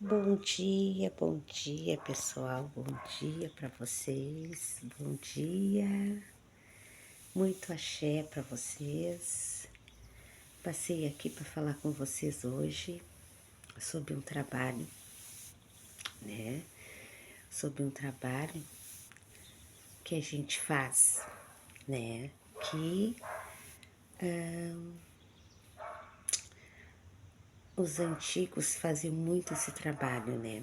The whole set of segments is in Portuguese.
Bom dia, pessoal. Bom dia para vocês. Bom dia. Muito axé para vocês. Passei aqui para falar com vocês hoje sobre um trabalho, né? Sobre um trabalho que a gente faz, né? Que os antigos faziam muito esse trabalho, né?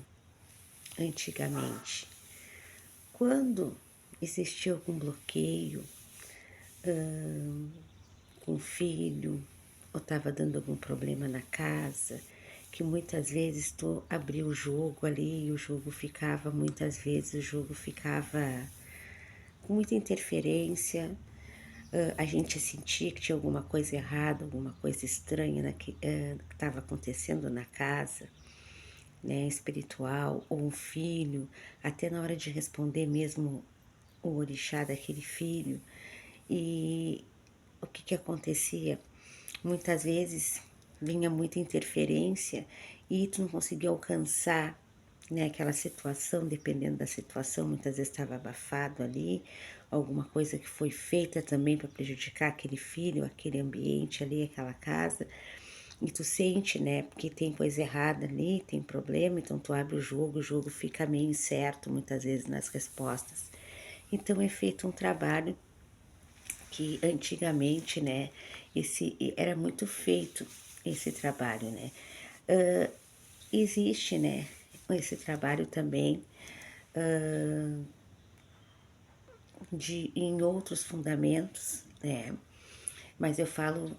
Antigamente. Quando existia algum bloqueio, com o filho, ou estava dando algum problema na casa, que muitas vezes tu abriu o jogo ali e o jogo ficava, muitas vezes o jogo ficava com muita interferência, a gente sentia que tinha alguma coisa errada, alguma coisa estranha que estava acontecendo na casa, né, espiritual, ou um filho, até na hora de responder mesmo o orixá daquele filho. E o que que acontecia? Muitas vezes vinha muita interferência e tu não conseguia alcançar, né, aquela situação, dependendo da situação, muitas vezes estava abafado ali, alguma coisa que foi feita também para prejudicar aquele filho, aquele ambiente ali, aquela casa, e tu sente, né, porque tem coisa errada ali, tem problema, então tu abre o jogo fica meio incerto muitas vezes nas respostas. Então é feito um trabalho que antigamente, né, era muito feito esse trabalho, né. Uh, Existe, né, esse trabalho também em outros fundamentos, né, mas eu falo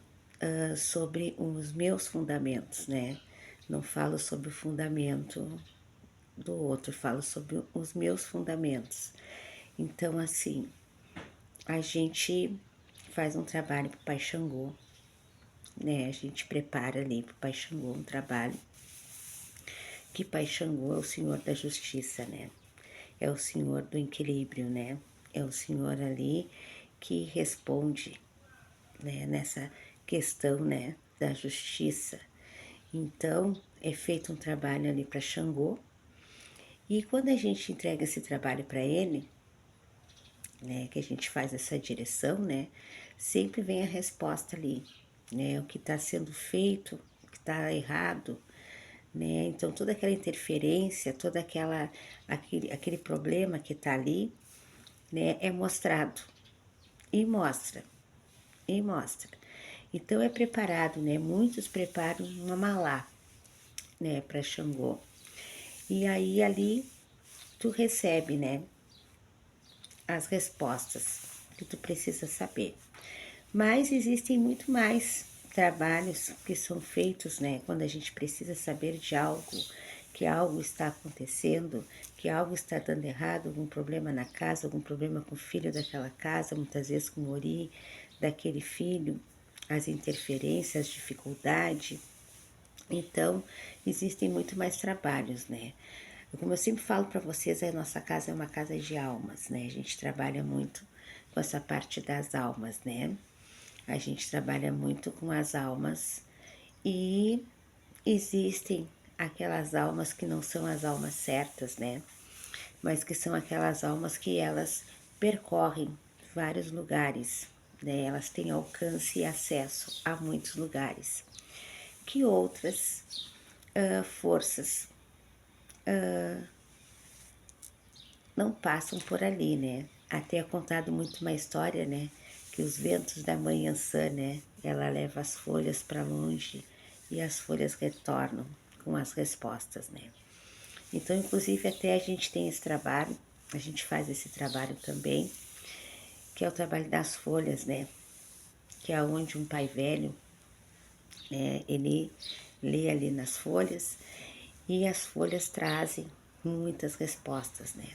sobre os meus fundamentos, né, não falo sobre o fundamento do outro, falo sobre os meus fundamentos. Então, assim, a gente faz um trabalho para o Pai Xangô, né? A gente prepara ali para o Pai Xangô um trabalho, que Pai Xangô é o Senhor da Justiça, né? É o Senhor do equilíbrio, né? É o Senhor ali que responde, né, nessa questão, né, da justiça. Então, é feito um trabalho ali para Xangô, e quando a gente entrega esse trabalho para ele, né, que a gente faz essa direção, né, sempre vem a resposta ali, né, o que está sendo feito, o que está errado, né, então toda aquela interferência, aquele problema que está ali, né, é mostrado, e mostra, e mostra. Então é preparado, né, muitos preparam uma malá, né, para Xangô, e aí ali tu recebe, né, as respostas que tu precisa saber. Mas existem muito mais trabalhos que são feitos, né, quando a gente precisa saber de algo, que algo está acontecendo, que algo está dando errado, algum problema na casa, algum problema com o filho daquela casa, muitas vezes com o ori daquele filho, as interferências, as dificuldades. Então, existem muito mais trabalhos, né? Como eu sempre falo para vocês, a nossa casa é uma casa de almas, né? A gente trabalha muito com essa parte das almas, né? A gente trabalha muito com as almas e existem aquelas almas que não são as almas certas, né? Mas que são aquelas almas que elas percorrem vários lugares, né? Elas têm alcance e acesso a muitos lugares que outras forças não passam por ali, né? Até é contado muito uma história, né? Que os ventos da manhãçã, né? Ela leva as folhas para longe e as folhas retornam com as respostas, né? Então, inclusive, até a gente tem esse trabalho, a gente faz esse trabalho também, que é o trabalho das folhas, né? Que é onde um pai velho, né? Ele lê ali nas folhas e as folhas trazem muitas respostas, né?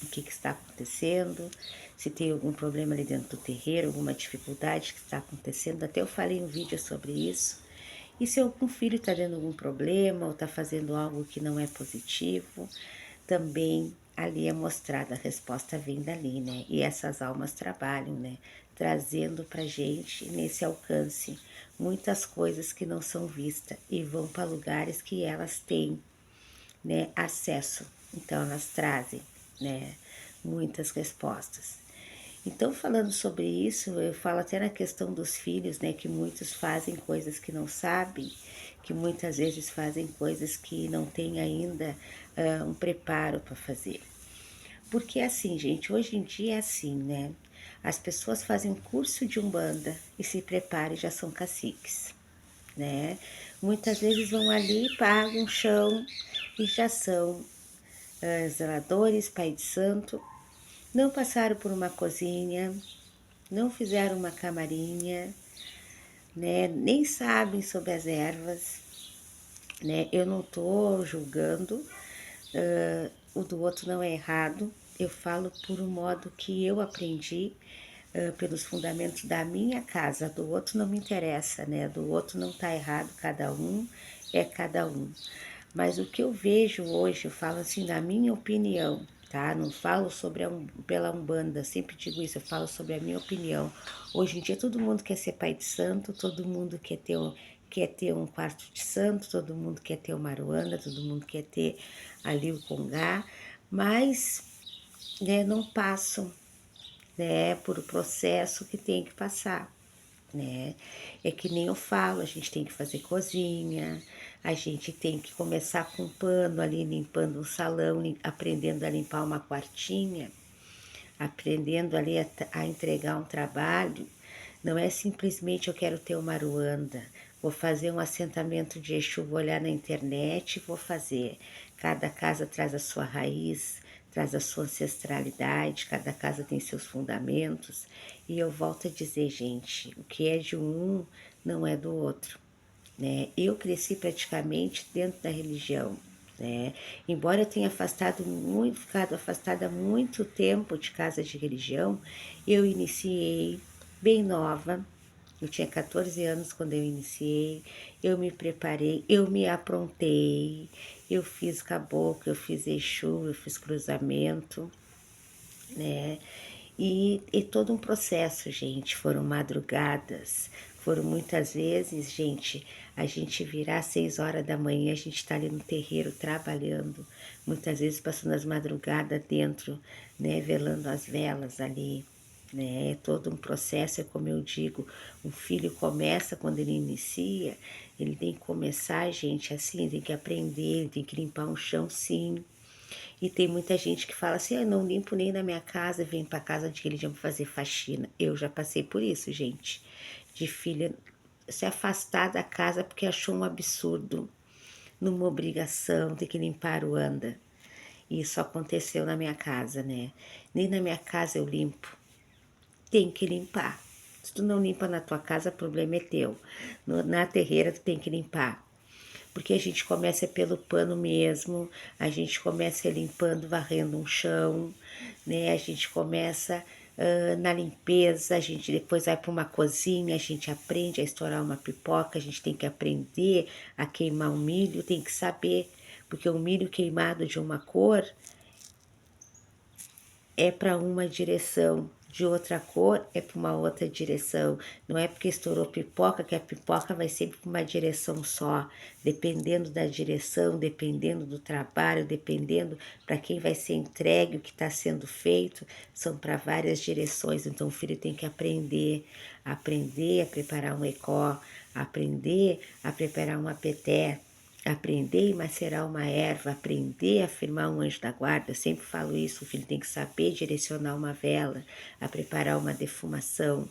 O que está acontecendo, se tem algum problema ali dentro do terreiro, alguma dificuldade que está acontecendo. Até eu falei um vídeo sobre isso. E se algum filho está dando algum problema ou está fazendo algo que não é positivo, também ali é mostrada, a resposta vem dali, né? E essas almas trabalham, né? Trazendo pra gente nesse alcance muitas coisas que não são vistas e vão para lugares que elas têm né, acesso. Então, elas trazem, né, muitas respostas. Então, falando sobre isso, eu falo até na questão dos filhos, né, que muitos fazem coisas que não sabem, que muitas vezes fazem coisas que não têm ainda um preparo para fazer. Porque é assim, gente, hoje em dia é assim, né? As pessoas fazem um curso de umbanda e se preparam e já são caciques, né? Muitas vezes vão ali, pagam chão e já são zeladores, pai de santo, não passaram por uma cozinha, não fizeram uma camarinha, né? Nem sabem sobre as ervas, né? Eu não tô julgando, o do outro não é errado. Eu falo por um modo que eu aprendi pelos fundamentos da minha casa. Do outro não me interessa, né? Do outro não tá errado, cada um é cada um. Mas o que eu vejo hoje, eu falo assim, na minha opinião, tá? Não falo sobre pela Umbanda, sempre digo isso, eu falo sobre a minha opinião. Hoje em dia todo mundo quer ser pai de santo, todo mundo quer ter um quarto de santo, todo mundo quer ter uma aruanda, todo mundo quer ter ali o congá, mas né, não passam, né, por o processo que tem que passar, né? É que nem eu falo, a gente tem que fazer cozinha, a gente tem que começar com pano ali, limpando um salão, aprendendo a limpar uma quartinha, aprendendo ali a entregar um trabalho. Não é simplesmente eu quero ter uma aruanda, vou fazer um assentamento de Exu, vou olhar na internet e vou fazer. Cada casa traz a sua raiz, traz a sua ancestralidade, cada casa tem seus fundamentos. E eu volto a dizer, gente, o que é de um não é do outro, né? Eu cresci praticamente dentro da religião, né? Embora eu tenha ficado afastada há muito tempo de casa de religião, eu iniciei bem nova. Eu tinha 14 anos quando eu iniciei, eu me preparei, eu me aprontei, eu fiz caboclo, eu fiz Exu, eu fiz cruzamento, né? E todo um processo, gente. Foram madrugadas, foram muitas vezes, gente, a gente virar às 6 horas da manhã, a gente tá ali no terreiro trabalhando, muitas vezes passando as madrugadas dentro, né, velando as velas ali, né? É todo um processo, é como eu digo, um filho começa quando ele inicia, ele tem que começar, gente, assim, tem que aprender, ele tem que limpar um chão, sim. E tem muita gente que fala assim, eu não limpo nem na minha casa, vem para casa de religião pra fazer faxina. Eu já passei por isso, gente. De filha se afastar da casa porque achou um absurdo, numa obrigação, ter que limpar o anda. E isso aconteceu na minha casa, né? Nem na minha casa eu limpo. Tem que limpar. Se tu não limpa na tua casa, o problema é teu. Na terreira, tu tem que limpar. Porque a gente começa pelo pano mesmo, a gente começa limpando, varrendo um chão, né? A gente começa na limpeza, a gente depois vai para uma cozinha, a gente aprende a estourar uma pipoca, a gente tem que aprender a queimar um milho, tem que saber, porque o milho queimado de uma cor é para uma direção, de outra cor é para uma outra direção. Não é porque estourou pipoca que a pipoca vai sempre para uma direção só. Dependendo da direção, dependendo do trabalho, dependendo para quem vai ser entregue, o que está sendo feito, são para várias direções. Então o filho tem que aprender a preparar um ecó, aprender a preparar uma peté, aprender e macerar uma erva, aprender a firmar um anjo da guarda. Eu sempre falo isso, o filho tem que saber direcionar uma vela, a preparar uma defumação.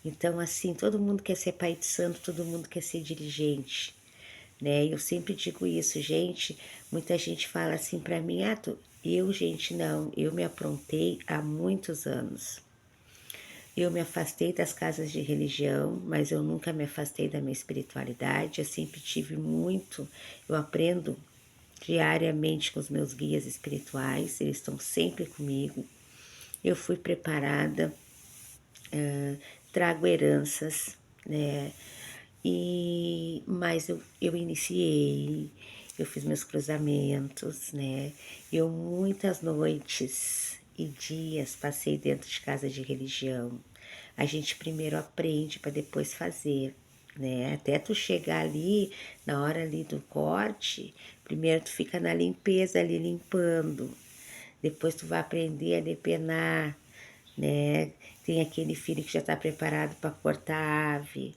Então, assim, todo mundo quer ser pai de santo, todo mundo quer ser dirigente, né? Eu sempre digo isso, gente. Muita gente fala assim para mim, eu, gente, não, eu me aprontei há muitos anos. Eu me afastei das casas de religião, mas eu nunca me afastei da minha espiritualidade. Eu sempre tive muito, eu aprendo diariamente com os meus guias espirituais, eles estão sempre comigo. Eu fui preparada, trago heranças, né? Mas eu iniciei, eu fiz meus cruzamentos, né? Eu muitas noites e dias passei dentro de casa de religião. A gente primeiro aprende para depois fazer. né? Até tu chegar ali, na hora ali do corte, primeiro tu fica na limpeza ali, limpando. Depois tu vai aprender a depenar, né? Tem aquele filho que já está preparado para cortar a ave.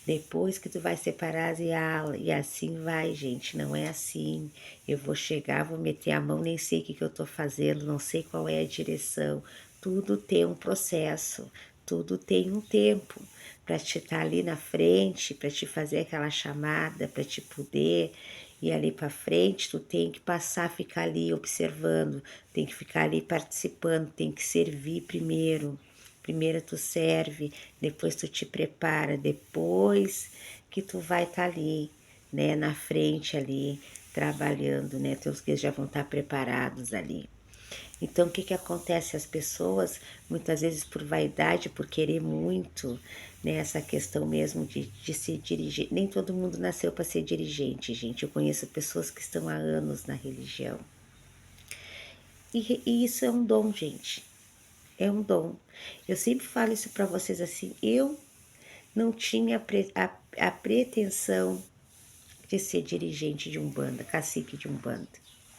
Depois que tu vai separar as alas, e assim vai, gente, não é assim. Eu vou chegar, vou meter a mão, nem sei o que eu tô fazendo, não sei qual é a direção. Tudo tem um processo, tudo tem um tempo para te estar ali na frente, para te fazer aquela chamada, para te poder ir ali para frente, tu tem que passar a ficar ali observando, tem que ficar ali participando, tem que servir primeiro. Primeiro tu serve, depois tu te prepara, depois que tu vai estar ali, né, na frente ali, trabalhando, né, teus guias já vão estar preparados ali. Então, o que que acontece? As pessoas, muitas vezes por vaidade, por querer muito, né, essa questão mesmo de ser dirigente. Nem todo mundo nasceu para ser dirigente, gente. Eu conheço pessoas que estão há anos na religião. E isso é um dom, gente. É um dom. Eu sempre falo isso para vocês assim, eu não tinha a pretensão de ser dirigente de Umbanda, cacique de Umbanda,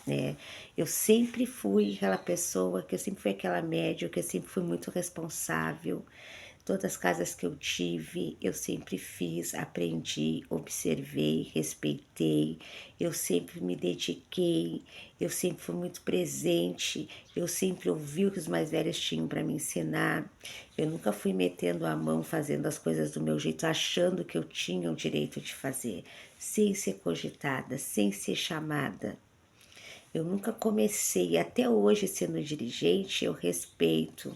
né? Eu sempre fui aquela pessoa, que eu sempre fui aquela médium, que eu sempre fui muito responsável. Todas as casas que eu tive, eu sempre fiz, aprendi, observei, respeitei, eu sempre me dediquei, eu sempre fui muito presente, eu sempre ouvi o que os mais velhos tinham para me ensinar. Eu nunca fui metendo a mão, fazendo as coisas do meu jeito, achando que eu tinha o direito de fazer, sem ser cogitada, sem ser chamada. Eu nunca comecei, até hoje sendo dirigente, eu respeito,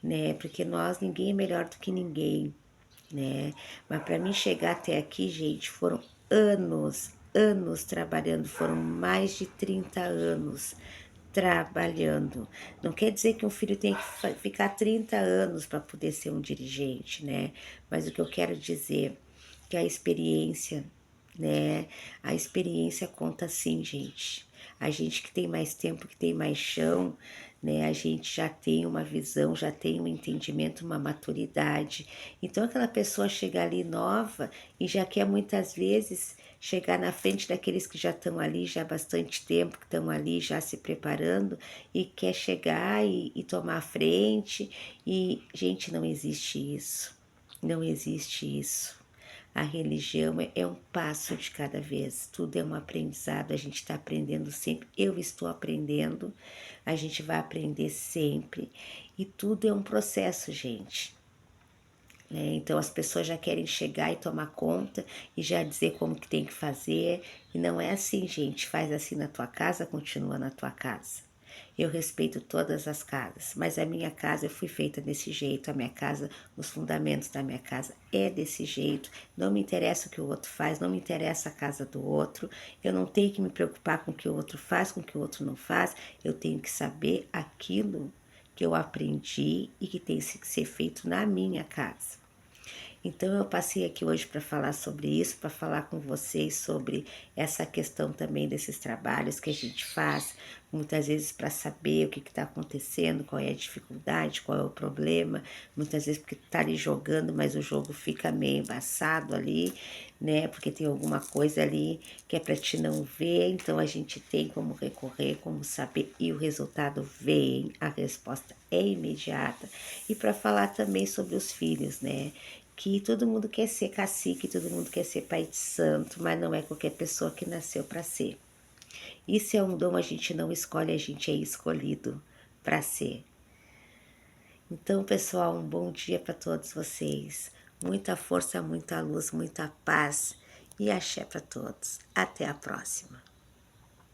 né? Porque nós, ninguém é melhor do que ninguém, né? Mas para mim chegar até aqui, gente, foram anos trabalhando, foram mais de 30 anos trabalhando. Não quer dizer que um filho tem que ficar 30 anos para poder ser um dirigente, né? Mas o que eu quero dizer é que a experiência, né? A experiência conta sim, gente. A gente que tem mais tempo, que tem mais chão, né? A gente já tem uma visão, já tem um entendimento, uma maturidade. Então aquela pessoa chega ali nova e já quer muitas vezes chegar na frente daqueles que já estão ali já há bastante tempo, que estão ali já se preparando e quer chegar e tomar a frente. E, gente, não existe isso. Não existe isso. A religião é um passo de cada vez, tudo é um aprendizado, a gente está aprendendo sempre, eu estou aprendendo, a gente vai aprender sempre, e tudo é um processo, gente. Então as pessoas já querem chegar e tomar conta e já dizer como que tem que fazer, e não é assim, gente, faz assim na tua casa, continua na tua casa. Eu respeito todas as casas, mas a minha casa eu fui feita desse jeito, a minha casa, os fundamentos da minha casa é desse jeito. Não me interessa o que o outro faz, não me interessa a casa do outro. Eu não tenho que me preocupar com o que o outro faz, com o que o outro não faz. Eu tenho que saber aquilo que eu aprendi e que tem que ser feito na minha casa. Então eu passei aqui hoje para falar sobre isso, para falar com vocês sobre essa questão também desses trabalhos que a gente faz, muitas vezes para saber o que está acontecendo, qual é a dificuldade, qual é o problema, muitas vezes porque tá ali jogando, mas o jogo fica meio embaçado ali, né? Porque tem alguma coisa ali que é para te não ver, então a gente tem como recorrer, como saber, e o resultado vem, a resposta é imediata. E para falar também sobre os filhos, né? Que todo mundo quer ser cacique, todo mundo quer ser pai de santo, mas não é qualquer pessoa que nasceu para ser. Isso é um dom, a gente não escolhe, a gente é escolhido para ser. Então, pessoal, um bom dia para todos vocês. Muita força, muita luz, muita paz e axé para todos. Até a próxima.